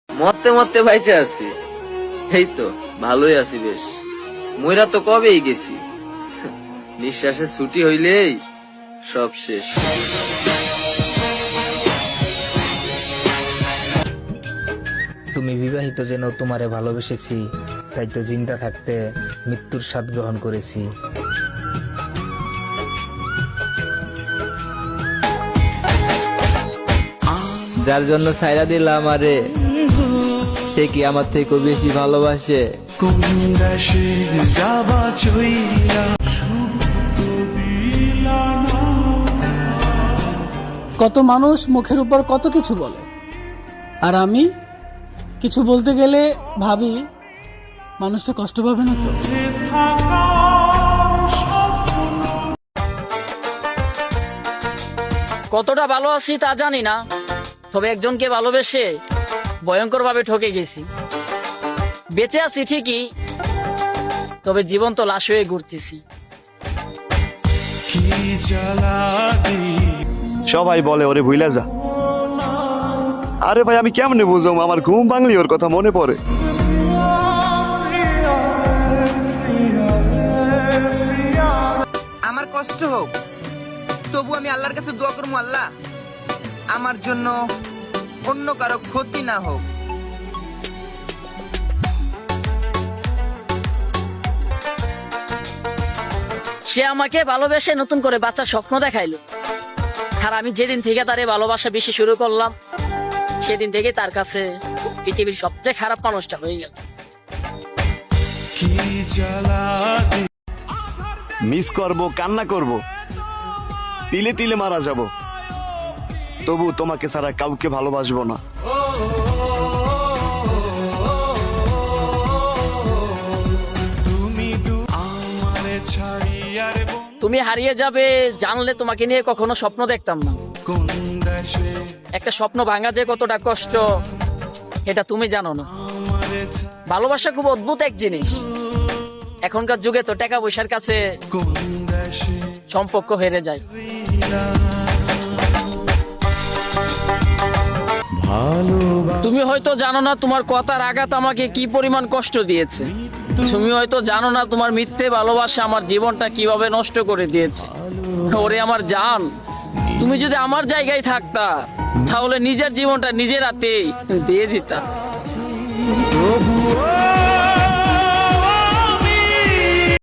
মরতে মরতে বাইচে আছি, এই তো ভালোই আছি বেশ। মইরা তো কবেই গেছি, নিঃশ্বাসে ছুটি হইলেই সব শেষ। তুমি বিবাহিত যেন তোমারে ভালোবেসেছি, তাই তো জিন্দা থাকতে মৃত্যুর স্বাদ গ্রহণ করেছি। যার জন্য ছাইরা দিলাম আরে, সে কি আমার থেকে বেশি ভালোবাসে? কত মানুষ মুখের উপর কত কিছু বলে, আর আমি কিছু বলতে গেলে ভাবি মানুষটা কষ্ট পাবে না তো। কতটা ভালো আছি তা জানি না, তবে একজনকে ভালোবেসে ভয়ঙ্কর ভাবে ঠকে গেছি। বেঁচে আছি ঠিকই, তবে জীবন্ত লাশ হয়ে ঘুরতেছি। সবাই বলে ওরে ভুইলা যা। আরে ভাই আমি কেমনে বুঝলাম, আমার ঘুম ভাঙলি ওর কথা মনে পড়ে। আমার কষ্ট হোক, তবু আমি আল্লাহর কাছে দোয়া করবো, আল্লাহ আমার জন্য অন্য কারো ক্ষতি না হোক। সে আমাকে ভালোবেসে নতুন করে বাচ্চার স্বপ্ন দেখাইলো, আর আমি যেদিন থেকে তারে ভালোবাসা বেশি শুরু করলাম, সেদিন থেকে তার কাছে পৃথিবীর সবচেয়ে খারাপ মানুষটা হয়ে গেল। মিস করব, কান্না করব, তিলে তিলে মারা যাব, তবু তোমাকে ছাড়া কাউকে ভালোবাসবো না। তুমি হারিয়ে যাবে জানলে তোমাকে নিয়ে কখনো স্বপ্ন দেখতাম না। একটা স্বপ্ন ভাঙা যে কতটা কষ্ট এটা তুমি জানো না। ভালোবাসা খুব অদ্ভুত এক জিনিস। এখনকার যুগে তো টাকা পয়সার কাছে সম্পর্ক হেরে যায়। তুমি হয়তো জানো না তোমার কথার আঘাত আমাকে কি পরিমাণ কষ্ট দিয়েছে। তুমি হয়তো জানো না তোমার মিথ্যে ভালোবাসা আমার জীবনটা কিভাবে নষ্ট করে দিয়েছে। ওরে আমার জান, তুমি যদি আমার জায়গায় থাকতা তাহলে নিজের জীবনটা নিজের হাতেই দিয়ে দিতা।